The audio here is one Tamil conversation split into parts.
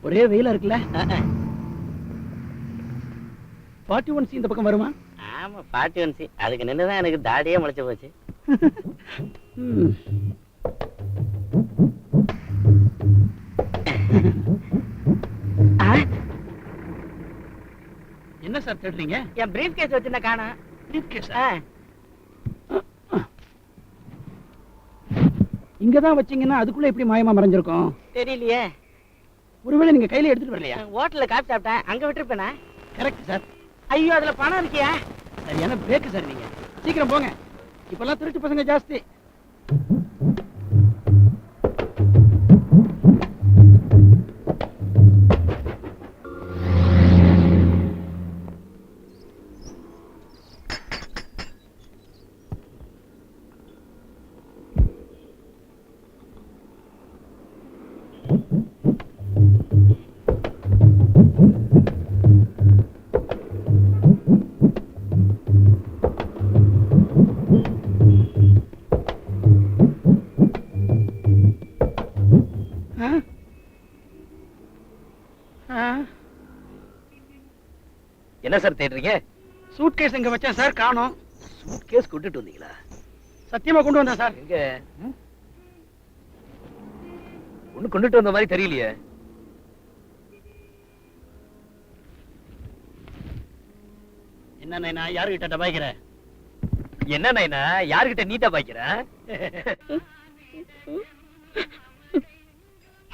ஒரே வெயிலா இருக்குல்ல. 41C இந்த பக்கம் வருமா? ஆமா 41C. அதுக்கு நின்றுதான் எனக்கு தாடியே முளைச்சு போச்சு. என்ன சார் தேடுறீங்க? என் பிரீஃப் கேஸ் வச்சிருந்த காணா. பிரீஃப் கேஸ் இங்கதான் வச்சீங்கன்னா அதுக்குள்ள எப்படி மாயமா மறைஞ்சிருக்கும் தெரியலையே. ஒருவேளை நீங்க கையில எடுத்துட்டு வரலையா? ஹோட்டல்ல காப்பி சாப்பிட்டேன், அங்க விட்டுருப்பேனா? Correct sir. ஐயோ அதுல பணம் இருக்கியா? சரியான பிரேக் சார். நீங்க சீக்கிரம் போங்க, இப்பெல்லாம் திருட்டு பசங்க ஜாஸ்தி. என்ன சார் தேடுறீங்க? சூட் கேஸ் எங்க வச்சேன் சார், காணோம். சூட் கேஸ் கொண்டுட்டு வந்தீங்களா? சத்தியமா கொண்டு வந்தேன் சார். எங்க ஒண்ணு கொண்டுட்டு வந்த மாதிரி தெரியலையே. என்ன நைனா யாருகிட்ட டபாய்க்கிற? என்ன நைனா யாருகிட்ட நீட்டா பாய்க்கிற?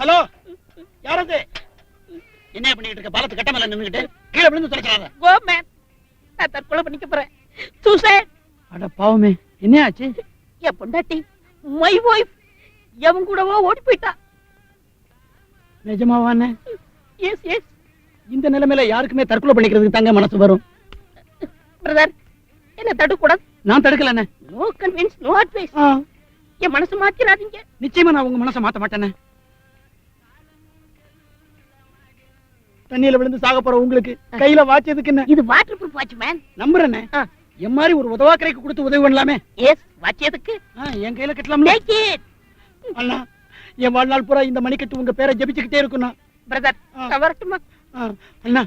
ஹலோ, யாரது? என்ன பண்ணிட்டு இருக்க? பாலத்து கட்ட மேல நின்னுகிட்டு கீழே விழுந்து தொலைச்சாத. கோ மேன், நான் தற்கொலை பண்ணிக்க போறேன். சூசைட். அட பாவமே, என்ன ஆச்சு? என் பொண்டாட்டி மை வைஃப் எவன் கூடவோ ஓடி போயிட்டா. நிஜமாவானே? Yes yes. இந்த நிலைமையில யாருக்குமே தற்கொலை பண்ணிக்கிறதுக்கு தாங்க மனசு வரும். பிரதர், என்ன தடுக்கூடாது. நான் தடுக்கலண்ணே. No convince, no advice. என் மனசு மாத்திராதீங்க. நிச்சயமா நான் உங்க மனசை மாத்த மாட்டேனே. தண்ணியில விழுந்து சாக போற உங்களுக்கு கையில வாட்ச் எதுக்கு? இது வாட்டர் ப்ரூஃப் வாட்ச் மேன். நம்புறேனே. என் மாதிரி ஒரு உதவாக்கரைக்கு கொடுத்து உதவி பண்ணலாமே. எஸ், வாட்ச் எதுக்கு? என் கையில கட்டலாம்ல. Take it. அண்ணா, என் வாழ்நாள் பூரா இந்த மணிக்கட்டு உங்க பேரை ஜபிச்சுக்கிட்டே இருக்கும்ண்ணா. பிரதர், வரட்டுமா? அண்ணா,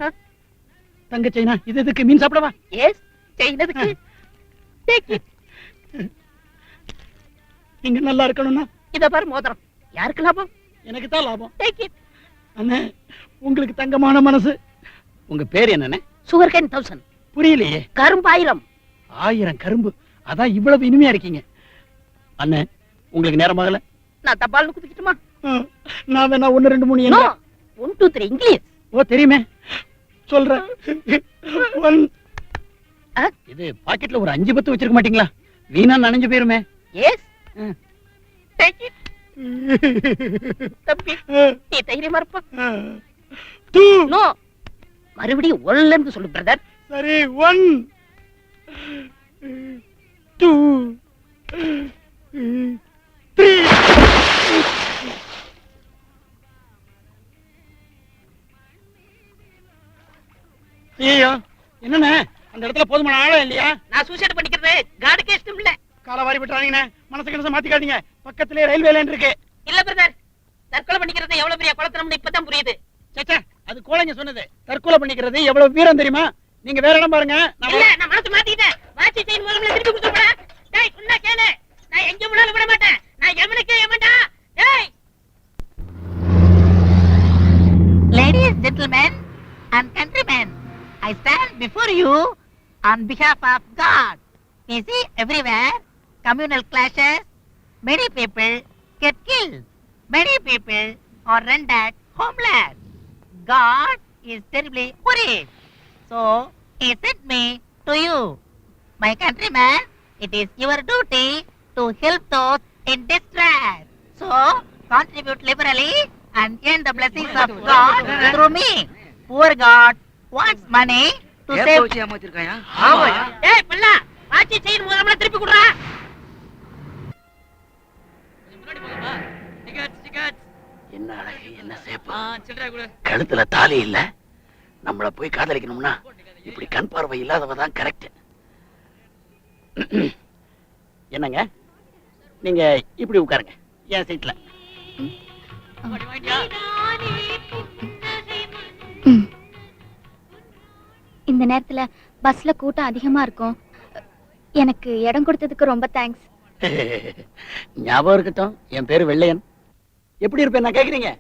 தங்க செயினா இது எதுக்கு? மீன் சாப்பிடவா? எஸ், செயின் எதுக்கு? Take it. நீங்க நல்லா இருக்கணும்னா இத பாரு மோதிரம். யாருக்கு லாபம்? எனக்கு தான் லாபம். Take it. அண்ணே, உங்களுக்கு தங்கமான மனசு. உங்க பேர் என்னண்ணே? Sugar cane 1000. புரியலையே. கரும்பு 1000. 1000 கரும்பு, அதான் இவ்வளவு இனிமையா இருக்கீங்க. அண்ணே, உங்களுக்கு நேரமாகல. நான் தபால்னு குதிக்கட்டுமா? நான் வேணா 1 2 3 என்ன? 1 2 3 இங்கிலீஷ். ஓ தெரியுமே, சொல்றேன். இது பாக்கெட்ல ஒரு 5 10 வச்சிருக்க மாட்டீங்களா? வீணா நனைஞ்சு போயிருமே. Yes, take it. தம்பி, நீ தைரியமா இருப்ப. நோ, மறுபடியும் 1 ல இருந்து சொல்லு பிரதர். சரி, 1 2 3. ஐயோ, என்னண்ணே அந்த இடத்துல போதுமான ஆழம் இல்லையா? நான் சூசைட் பண்ணிக்கிறது காடுக்கே இஷ்டம் இல்ல. காலவாரி விட்டுறாங்கண்ணே, மனசு மாத்திக்காதீங்க. பக்கத்திலே ரயில்வே லைன் இருக்கு. இல்ல பிரதர், தற்கொலை பண்ணிக்கிறது எவ்வளவு பெரிய குளத்தனம்னு இப்பதான் புரியுது. சச்சா, அது கோழைங்க சொன்னது. தற்கொலை பண்ணிக்கிறது எவ்வளவு வீரம் தெரியுமா? நீங்க வேற இடம் பாருங்க. இல்ல, நான் மனசு மாத்திட்டேன். வாட்சி செயின் மூலம்ல திருப்பி கொடுத்துறேன். டேய், சொன்னா கேளு. நான் எங்க முன்னால விட மாட்டேன். நான் எவனுக்கே எவன்டா. டேய். Ladies, gentlemen and countrymen, I stand before you on behalf of God. You see everywhere communal clashes. Many people get killed. Many people are rendered homeless. God is terribly worried. So, he sent me to you. My countrymen, it is your duty to help those in distress. So, contribute liberally and earn the blessings of God through me. Poor God wants money to save. Hey, palla, watch chain மூலமா திருப்பி குடுறா. என்ன அழகு, என்ன சேப்பா. கழுத்துல தாலி இல்ல. நம்மள போய் காதலிக்கணும்னா இப்படி கண் பார்வை இல்லாதவ தான் கரெக்ட். என்னங்க, நீங்க இப்படி உட்காருங்க என் சீட்ல. ம். இந்த நேரத்துல பஸ்ல கூட்டம் அதிகமா இருக்கும். எனக்கு இடம் கொடுத்ததுக்கு ரொம்ப தேங்க்ஸ். ஞாபகம் இருக்கட்டும், என் பேரு வெள்ளையன். எப்படி இருப்பேன் நான் கேக்குறீங்க?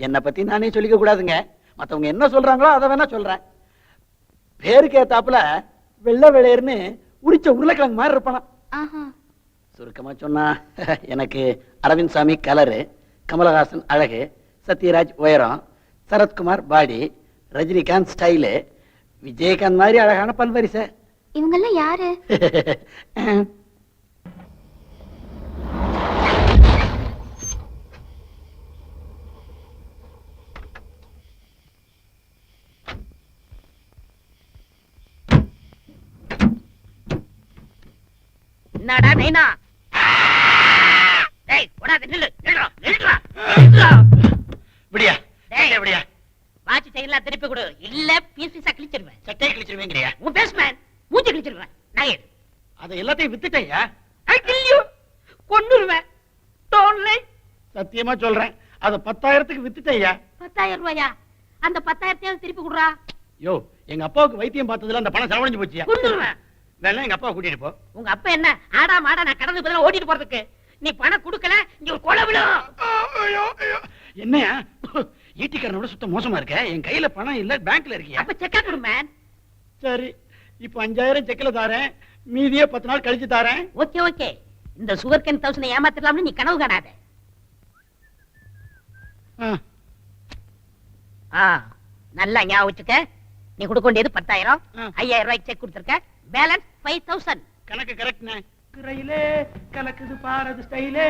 என்னை பத்தி நானே சொல்லிக்க கூடாதுங்க. மத்தவங்க என்ன சொல்றாங்களோ அதை வேணா சொல்றேன். பேருக்கு ஏத்தாப்புல வெள்ளை வெள்ளையர்னு உரிச்ச உருளைக்கிழங்கு மாதிரி இருப்பானா. ஆஹா. சுருக்கமா சொன்னா எனக்கு அரவிந்த் சாமி கலரு, கமலஹாசன் அழகு, சத்யராஜ் உயரம், சரத்குமார் பாடி, ரஜினிகாந்த் ஸ்டைலு, விஜயகாந்த் மாதிரி அழகான பல்வரிசை. இவங்கெல்லாம் யாரு? என்னடா நைனா? டேய் ஓடாத, நில்லு நில்றா நில்றா நில்றா. விடியா டேய் விடியா, வாட்ச் செயின்லாம் திருப்பி கொடு, இல்ல பீஸ் பீஸா கிழிச்சிருவேன். சட்டையை கிழிச்சிருவேங்கிறியா? உன் பேஸ்மேன் மூஞ்சி கிழிச்சிருவேன். நகை அதை எல்லாத்தையும் வித்துட்டேயா? ஐ கில் யூ, கொன்னுருவேன். Don't lie. சத்தியமா சொல்றேன், அதை 10,000க்கு வித்துட்டேயா? 10,000 ரூபாயா? அந்த 10,000 திருப்பி கொடுறா. யோ, எங்க அப்பாவுக்கு வைத்தியம் பார்த்ததுல அந்த பணம் செலவழிஞ்சு போச்சியா? கொன்னுருவேன். வேணா எங்க அப்பாவை கூட்டிட்டு போ. உங்க அப்பா என்ன ஆடா மாடா நான் கடந்து பதிலா ஓட்டிட்டு போறதுக்கு? நீ பணம் கொடுக்கல இங்க ஒரு கொலை விழும். என்னையா ஈட்டிக்காரனை விட சுத்தம் மோசமா இருக்க? என் கையில பணம் இல்ல, பேங்க்ல இருக்கியா? அப்ப செக்கா கொடு மேன். சரி, இப்ப 5,000 செக்ல தாரேன், மீதியே 10 நாள் கழிச்சு தாரேன். ஓகே ஓகே, இந்த சுகர் கேன் 1000 ஏமாத்திடலாம்னு நீ கனவு காணாத. நல்லா ஞாபகம் வச்சுக்க. நீ கொடுக்க வேண்டியது 10,000. 5,000 ரூபாய்க்கு செக் கொடுத்திருக்க. பேலன்ஸ் 5,000. கணக்கு கரெக்ட்னே. கிரையிலே கலக்குது பாரது ஸ்டைலே,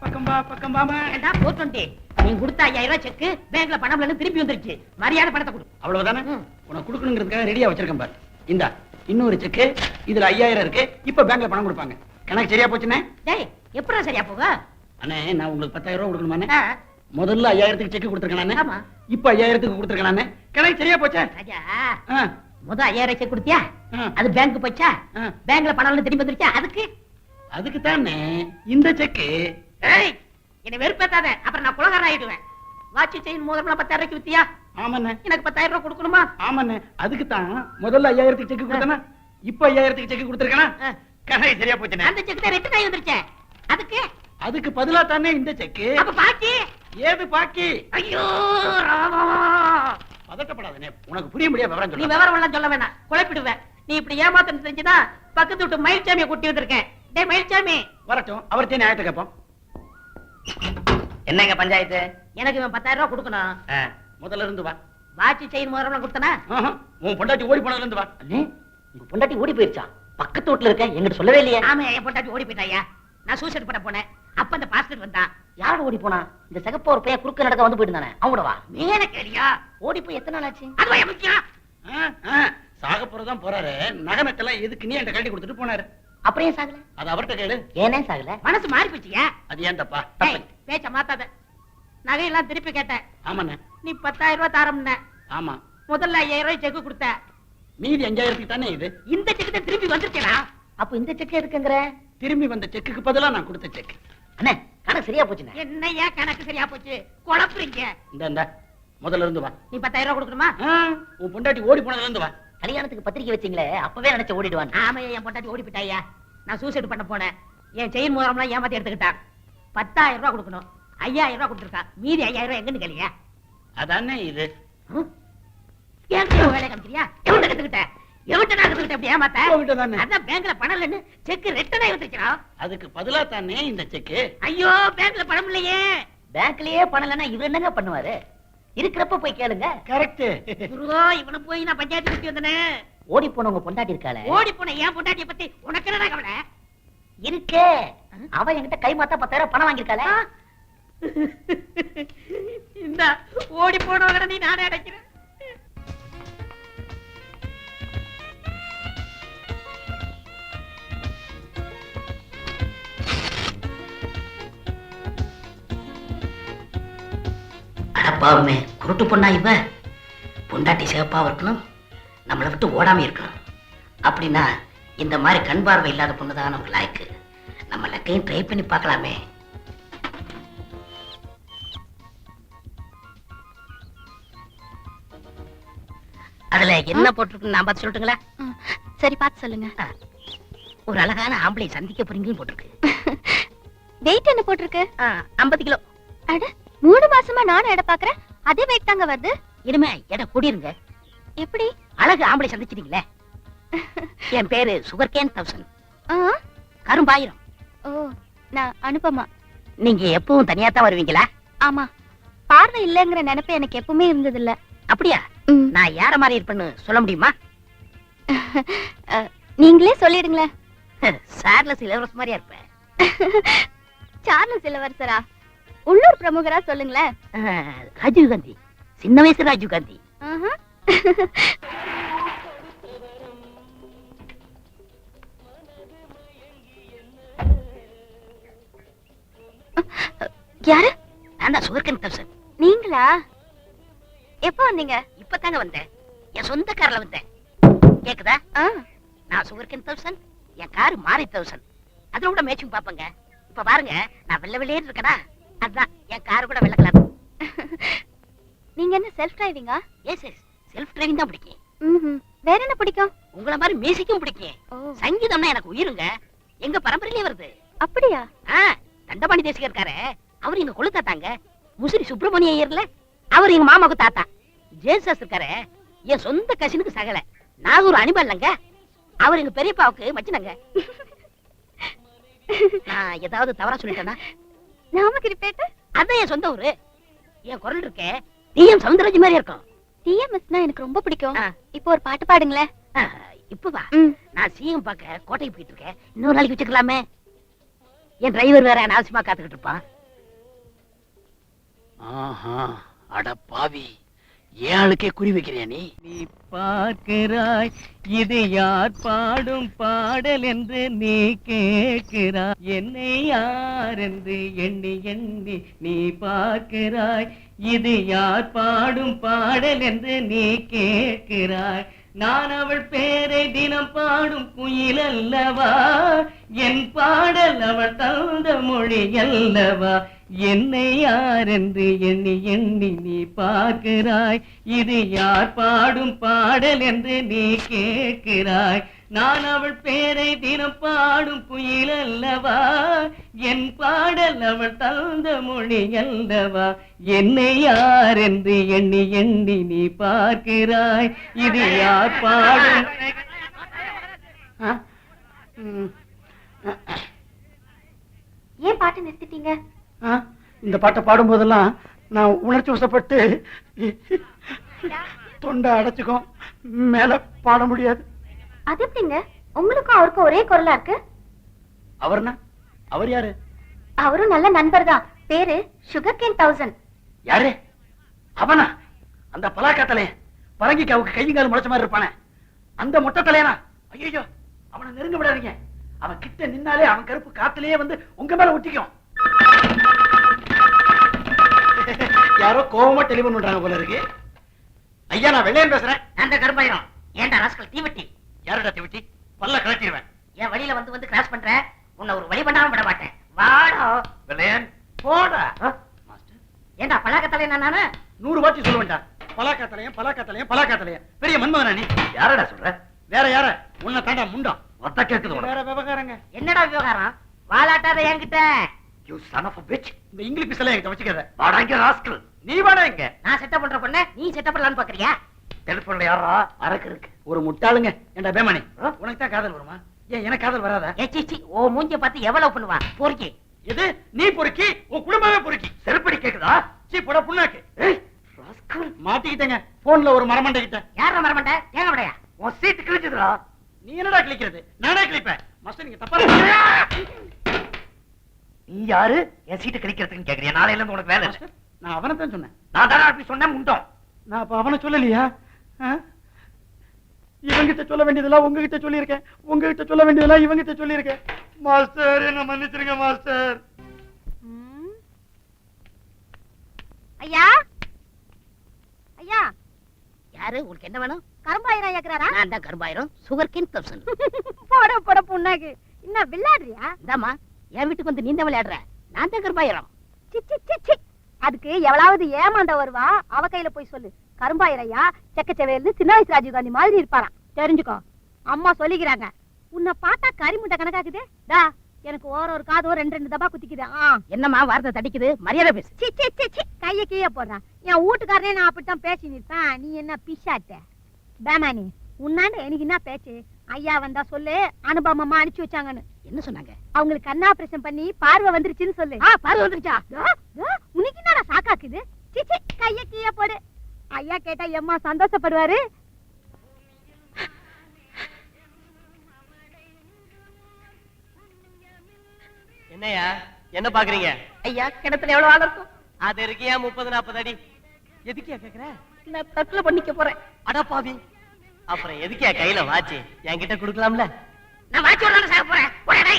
பக்கம்பா பக்கம்பாமா. ஏண்டா 420? நீ கொடுத்த 5,000 ரூபாய் செக் பேங்க்ல பணம் இல்லன்னு திருப்பி வந்துருச்சு. மரியாதை பணத்தை கொடு. அவ்வளவுதானே? உனக்கு கொடுக்கணுங்கிறதுக்காக ரெடியா வச்சிருக்கேன் பாரு. இந்தா இன்னொரு செக், இதுல 5,000 இருக்கு. இப்ப பேங்க்ல பணம் கொடுப்பாங்க. கணக்கு சரியா போச்சுனே? டேய் எப்படா சரியா போக? அண்ணே, நான் உங்களுக்கு 10,000 ரூபாய் கொடுக்கணுமானே? ஆ, முதல்ல 5,000க்கு செக் கொடுத்திருக்கேன். ஆமா. இப்ப 5,000க்கு கொடுத்திருக்கேன். கணக்கு சரியா போச்சே? ராஜா, ஆ, முத 5,000 செக் கொடுத்தியா? ஆ. அது பேங்க் போச்சா? ஆ. பேங்க்ல பணம் இல்லன்னு திரும்பி வந்துருச்சா? அதுக்கு அதுக்கு தானே இந்த செக்கு. ஏய், என்னை வெறுப்பேத்தாத, அப்புறம் நான் குலகாரன் ஆயிடுவேன். வாட்சி செயின் மோதிரம்லாம் 10,000 ரூபாய்க்கு வித்தியா? ஆமாண்ணே. எனக்கு 10,000 ரூபாய் கொடுக்கணுமா? ஆமாண்ணே, அதுக்கு தான் முதல்ல 5,000க்கு செக் கொடுத்தனா, இப்ப 5,000க்கு செக் கொடுத்திருக்கேனா? ஆ. கணக்கு சரியா போச்சுனே? அந்த செக் தான் ரிட்டர்ன் ஆகி வந்துருச்சே. அதுக்கு அதுக்கு பதிலா தானே இந்த செக்கு. அப்ப பாக்கி? ஏது பாக்கி? ஐயோ ராமா, பதட்டப்படாதே, உனக்கு புரிய முடியாது விவரம் நீ சொல்ல. விவரம் எல்லாம் சொல்ல வேண்டாம், குழப்பிடுவேன். நீ இப்படி ஏமாத்தம் செஞ்சுதான் பக்கத்து விட்டு மயில்சாமியை கூட்டி வந்திருக்கேன். டேய் மயில்சாமி. வரட்டும், அவர்கிட்ட நியாயத்தை கேட்போம். என்னங்க பஞ்சாயத்து? எனக்கு இவன் 10,000 ரூபாய் கொடுக்கணும். முதல்ல இருந்து வா. வாட்சி செயின் மோதிரம்லாம் கொடுத்தனா? ஆஹா, உன் பொண்டாட்டி ஓடி போனதுல இருந்து வா. அண்ணே, உங்க பொண்டாட்டி ஓடி போயிருச்சா? பக்கத்து வீட்டுல இருக்க, என்கிட்ட சொல்லவே இல்லையே. ஆமா, என் பொண்டாட்டி ஓடி போயிட்டாயா. நான் சூசைட் பண்ண போனேன். அப்ப அந்த பாஸ்டர் வந்தான். யாரோட ஓடி போனா? இந்த சிகப்பு ஒரு பையன் குறுக்க நடக்க வந்து போயிட்டு தானே, அவங்கள வா. நீ என்ன கேளியா? ஓடி போய் எத்தனை நாள் ஆச்சு? அதுவா என் முக்கியம்? சாக போறதான் போறாரு. நகனத்தெல்லாம் எதுக்கு நீ என்கிட்ட கட்டி கொடுத்துட்டு போனாரு. அப்படியே சாகல? அது அவர்கிட்ட கேளு. ஏனே சாகல? மனசு மாறி போச்சியா? அது ஏன் தப்பா? பேச்ச மாத்தாத. நகையெல்லாம் திருப்பி கேட்டேன். ஆமாண்ணே. நீ 10,000 ரூபாய் தாரம்ன. ஆமா, முதல்ல 5,000 ரூபாய் செக் கொடுத்த. மீதி 5,000க்கு தானே இது. இந்த செக் தான் திருப்பி வந்துருச்சா? அப்ப இந்த செக் எதுக்குங்கற? திரும்பி வந்த செக்குக்கு பதிலா நான் கொடுத்த செக். அண்ணே, கணக்கு சரியா போச்சுனே. என்னையா கணக்கு சரியா போச்சு? குழப்புறீங்க. இந்த முதல்ல இருந்து வா. நீ 10,000 ரூபாய் கொடுக்கணுமா? உன் பொண்டாட்டி ஓடி போனதுல இருந்து வா. கல்யாணத்துக்கு பத்திரிக்கை வச்சீங்களே, அப்பவே நினைச்ச ஓடிடுவான். ஆமா, என் பொண்டாட்டி ஓடி போயிட்டாயா. நான் சூசைட் பண்ண போனேன். என் செயின் மூலம்லாம் ஏமாத்தி எடுத்துக்கிட்டான். 10,000 ரூபாய் கொடுக்கணும். 5,000 ரூபாய் கொடுத்துருக்கா. மீதி 5,000 ரூபாய் எங்கன்னு கேளியா? அதானே இது. ஏன் வேலை காமிக்கிறியா? எவன்கிட்ட கத்துக்கிட்ட? எவன்கிட்ட நான் கத்துக்கிட்ட அப்படி ஏமாத்த? உன்கிட்ட தானே. அதான் பேங்க்ல பணம் இல்லைன்னு செக் ரிட்டர்ன் ஆகி வந்துருச்சா? அதுக்கு பதிலா தானே இந்த செக்கு. ஐயோ, பேங்க்ல பணம் இல்லையே. பேங்க்லயே பண்ணலன்னா இவர் என்னங்க பண்ணுவாரு? இருக்கிறப்ப போய் கேளுங்க. கரெக்ட். குருவா, இவனை போய் நான் பஞ்சாயத்து கூட்டி வந்தனே. ஓடி போனவங்க பொண்டாட்டி இருக்காளே, ஓடி போன என் பொண்டாட்டிய பத்தி உனக்கு என்னடா கவலை? இருக்கே. அவ என்கிட்ட கை மாத்தா 10,000 பணம் வாங்கிருக்காளே. இந்த ஓடி போனவங்க நீ நானே அடைக்கிறேன். அடப்பாவுமே, குருட்டு பொண்ணா இவ? பொண்டாட்டி சிவப்பாவும் இருக்கணும், நம்மளை விட்டு ஓடாம இருக்கணும். அப்படின்னா இந்த மாதிரி கண் பார்வை இல்லாத பொண்ணுதான் நமக்கு லாய்க்கு. நம்ம லக்கையும் ட்ரை பண்ணி பார்க்கலாமே. அதுல என்ன போட்டிருக்கு நான் பார்த்து சொல்லட்டுங்களா? சரி பார்த்து சொல்லுங்க. ஒரு அழகான ஆம்பளை சந்திக்க போறீங்கன்னு போட்டிருக்கு. வெயிட் என்ன போட்டிருக்கு? 50 கிலோ. அட 3 மாசமா நானும் எடை பாக்குறேன், அதே வெயிட் தாங்க வருது. இனிமே எடை கூடிருங்க. எப்படி? அழகு ஆம்பளை சந்திச்சிட்டீங்களே. என் பேரு சுகர்கேன் 1000. ஆ, கரும்பாயிரம். ஓ நான் அனுப்பமா. நீங்க எப்பவும் தனியா தான் வருவீங்களா? ஆமா, பார்வை இல்லைங்கிற நினைப்பு எனக்கு எப்பவுமே இருந்தது இல்ல. அப்படியா? நான் யார மாதிரி இருப்பேன்னு சொல்ல முடியுமா? நீங்களே சொல்லிடுங்களேன். சார்லஸ் இளவரசு மாதிரியா இருப்பேன். சார்லஸ் இளவரசரா? உள்ளூர் பிரமுகரா சொல்லுங்களேன். ராஜீவ் காந்தி, சின்ன வயசு ராஜீவ் காந்தி. யாரு? நான் தான் சுகர்கேன் 1000. நீங்களா? எப்போ வந்தீங்க? இப்பதாங்க வந்தேன். என் சொந்த கார்ல வந்தேன். கேக்குதா? நான் சுகர்கேன் 1000, என் காரு மாறி 1000. அதுல கூட மேட்சிங் பாப்பங்க. இப்ப பாருங்க, நான் வெள்ளை வெள்ளையே இருக்கடா. அதான் என் காரு கூட வெள்ளை கலர். நீங்க என்ன செல்ஃப் டிரைவிங்கா? எஸ் எஸ், செல்ஃப் டிரைவிங் தான் பிடிக்கும். வேற என்ன பிடிக்கும்? உங்கள மாதிரி மியூசிக்கும் பிடிக்கும். சங்கீதம்னா எனக்கு உயிருங்க. எங்க பரம்பரையிலே வருது. அப்படியா? தண்டபாணி தேசிகர் இருக்காரு, அவர் எங்க கொள்ளு தாத்தாங்க. முசிறி சுப்பிரமணிய ஐயர்ல அவர் எங்க மாமாவுக்கு தாத்தா. ஜேசஸ் இருக்காரு, என் சொந்த கசினுக்கு சகல. நாகூர் அனிமல் இல்லங்க, அவர் எங்க பெரியப்பாவுக்கு மச்சினங்க. நான் ஏதாவது தவறா சொல்லிட்டேனா? நாமகிரிப்பேட்டை? அதான் என் சொந்த ஊரு. என் குரல் இருக்கே டிஎம் சவுந்தரராஜ் மாதிரி இருக்கும். டிஎம்எஸ்னா எனக்கு ரொம்ப பிடிக்கும். இப்போ ஒரு பாட்டு பாடுங்களேன். இப்பவா? நான் சிஎம் பார்க்க கோட்டைக்கு போயிட்டு இருக்கேன். இன்னொரு நாளைக்கு வச்சுக்கலாமே? என் டிரைவர் வேற அவசியமா காத்துக்கிட்டு இருப்பான். அட பாவி, ஏன் ஆளுக்கே குறி வைக்கிறியா நீ? நீ பார்க்கிறாய் இது யார் பாடும் பாடல் என்று நீ கேட்கிறாய். என்னை யார் என்று எண்ணி எண்ணி நீ பார்க்கிறாய். இது யார் பாடும் பாடல் என்று நீ கேட்கிறாய். நான் அவள் பேரை தினம் பாடும் குயில் அல்லவா, என் பாடல் அவள் தந்த மொழி அல்லவா. என்னை யார் என்று எண்ணி எண்ணி நீ பார்க்கிறாய். இது யார் பாடும் பாடல் என்று நீ கேட்கிறாய். நான் அவள் பேரை தினம் பாடும் குயில் அல்லவா, என் பாடல் அவள் தந்த மொழி அல்லவா. என்னை யார் என்று எண்ணி எண்ணி நீ பார்க்கிறாய். இது யார் பாடும். ஏன் பாட்டு நிறுத்திட்டீங்க? இந்த பாட்டை பாடும் போதெல்லாம் நான் உணர்ச்சி வசப்பட்டு தொண்டை அடைச்சுக்கும், மேல பாட முடியாது. அது எப்படிங்க? உங்களுக்கும் அவருக்கும் ஒரே குரலா இருக்கு. அவர்னா? அவர் யாரு? அவரும் நல்ல நண்பர் தான். பேரு சுகர்கேன் 1000. யாரு அவனா? அந்த பலாக்கா தலையன், பரங்கிக்காவுக்கு கையும் கால் முளைச்ச மாதிரி இருப்பானே அந்த மொட்டை தலையனா? ஐயோ, அவனை நெருங்க விடாதீங்க. அவன் கிட்ட நின்னாலே அவன் கருப்பு காத்திலேயே வந்து உங்க மேல ஒட்டிக்கும். யாரோ கோவமா டெலிபோன் பண்றாங்க போல இருக்கு. ஐயா, நான் வெள்ளையன் பேசுறேன். அந்த கரும்பாயிரம். ஏன்டா ராஸ்கல் தீவட்டி? யாருடா தீவட்டி? பல்ல கலட்டிடுவேன். என் வழியில வந்து வந்து கிராஸ் பண்ற, உன்னை ஒரு வழி பண்ணாம விட மாட்டேன். வாடா வெள்ளையன், போடா. மாஸ்டர், ஏண்டா பழக்க தலையா? நானு 100 வாட்டி சொல்லுவேன்டா. பலாக்கா தலையன், பலாக்கா தலையன், பலாக்கா தலையன். பெரிய மன்மதனா நீ? யாரடா சொல்ற? வேற யார? உன்னை தாண்டா முண்டம். ஒத்த கேக்குது. வேற விவகாரங்க. என்னடா விவகாரம்? வாலாட்டாத என்கிட்ட. You son of a bitch. இந்த இங்கிலீஷ் பிசல என்கிட்ட வச்சுக்காத. வாடா இங்க ராஸ்கல். நீ வாடா இங்க. நான் செட்டப் பண்ற பொண்ண நீ செட்டப் பண்ணலாம்னு பாக்குறியா? டெலிபோன்ல யாரா அரக்கு இருக்கு? ஒரு முட்டாளுங்க. ஏண்டா பேமணி, உனக்கு தான் காதல் வருமா? ஏன் எனக்கு காதல் வராதா? ஏச்சி, ஓ மூஞ்சிய பார்த்து எவ்வளவு பண்ணுவா பொறுக்கி. எது? நீ பொறுக்கி, உன் குடும்பமே பொறுக்கி. செருப்படி கேக்குதா? சீ போடா புண்ணாக்கு. ஏய் ராஸ்கல், மாட்டிக்கிட்டேங்க போன்ல ஒரு மரமண்டை கிட்ட. யாரா மரமண்ட? ஏங்க விடையா? உன் சீட்டு கிழிச்சதுடா. நீ என்னடா கிழிக்கிறது? நானே கிழிப்பேன். மாஸ்டர், நீங்க தப்பா. நீ யாரு என் சீட்டு கிழிக்கிறதுக்கு கேக்குறியா? நாளையில இருந்து உனக்கு வேலை இல்ல. நான் அவனை தான் சொன்னேன். நான் தானே அப்படி சொன்னேன் முண்டோம். நான் அப்ப அவனை சொல்லலையா? இவங்கிட்ட சொல்ல வேண்டியதெல்லாம் உங்ககிட்ட சொல்லியிருக்கேன், உங்ககிட்ட சொல்ல வேண்டியதெல்லாம் இவங்கிட்ட சொல்லியிருக்கேன். மாஸ்டர், என்ன மன்னிச்சிருங்க மாஸ்டர். ஐயா, ஐயா, யாரு? உங்களுக்கு என்ன வேணும்? கரும்பாயிரம் ஏக்கறாரா? நான் தான் கரும்பாயிரம், சுகர்கேன் 1000. போட போட புண்ணாக்கு. என்ன விளையாடுறியா? இந்தாமா, என் வீட்டுக்கு வந்து நீந்த விளையாடுற. நான் தான் கரும்பாயிரம். சி சி சி சி. அதுக்கு எவ்வளவு ஏமாந்த வருவா, அவ கையில போய் சொல்லு. கரும்பாயிரையா செக்கச்செவேல்னு சின்ன வயசு ராஜீவ் காந்தி மாதிரி இருப்பாராம். தெரிஞ்சுக்கோ. அம்மா சொல்லிக்கிறாங்க. உன்னை பார்த்தா கரிமுட்டை கணக்காக்குது. டா, எனக்கு ஒரு காதோ ரெண்டு தபா குத்திக்குது. என்னம்மா வார்த்தை தடிக்குது? மரியாதை பேசு. சி சி சி சி, கைய கீழே போடுறான். என் வீட்டுக்காரனே நான் அப்படித்தான் பேசி நிற்பேன். நீ என்ன பிஷாட்ட பேமானி? உன்னாண்டு எனக்கு என்ன பேச்சு? ஐயா வந்தா சொல்லு, அனுபவமா அனுப்பிச்சு வச்சாங்கன்னு. என்ன சொன்னாங்க? அவங்களுக்கு கண்ணா ஆபரேஷன் பண்ணி பார்வை வந்துருச்சுன்னு சொல்லு. பார்வை வந்துருச்சா? உனக்கு என்னடா சாக்காக்குது? சிச்சி, கைய கீழே போடு. ஐயா கேட்டா எம்மா சந்தோஷப்படுவாரு. என்னையா என்ன பாக்குறீங்க? ஐயா, கிணத்துல எவ்வளவு ஆள் இருக்கும்? அது இருக்கியா 30-40 அடி. எதுக்கியா கேக்குற? நான் தற்கொலை பண்ணிக்க போறேன். அடப்பாவி, அப்புறம் எதுக்கியா கையில வாச்சு என்கிட்ட குடுக்கலாம்ல? நான் வாட்சி ஒரு சாக போறேன். போடா.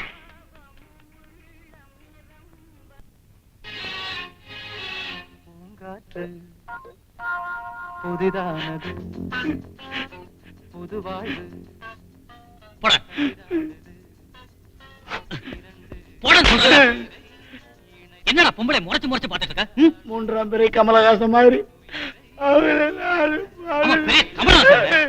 பூங்காற்று புதிதானது, புது வாழ்வு. போட போட சொல்றேன். என்னடா பொம்பளை முறைச்சு முறைச்சு பாத்துட்டு இருக்க? மூன்றாம் பிறை கமலஹாசன் மாதிரி ஆமா, பெரிய கமலஹாசன்.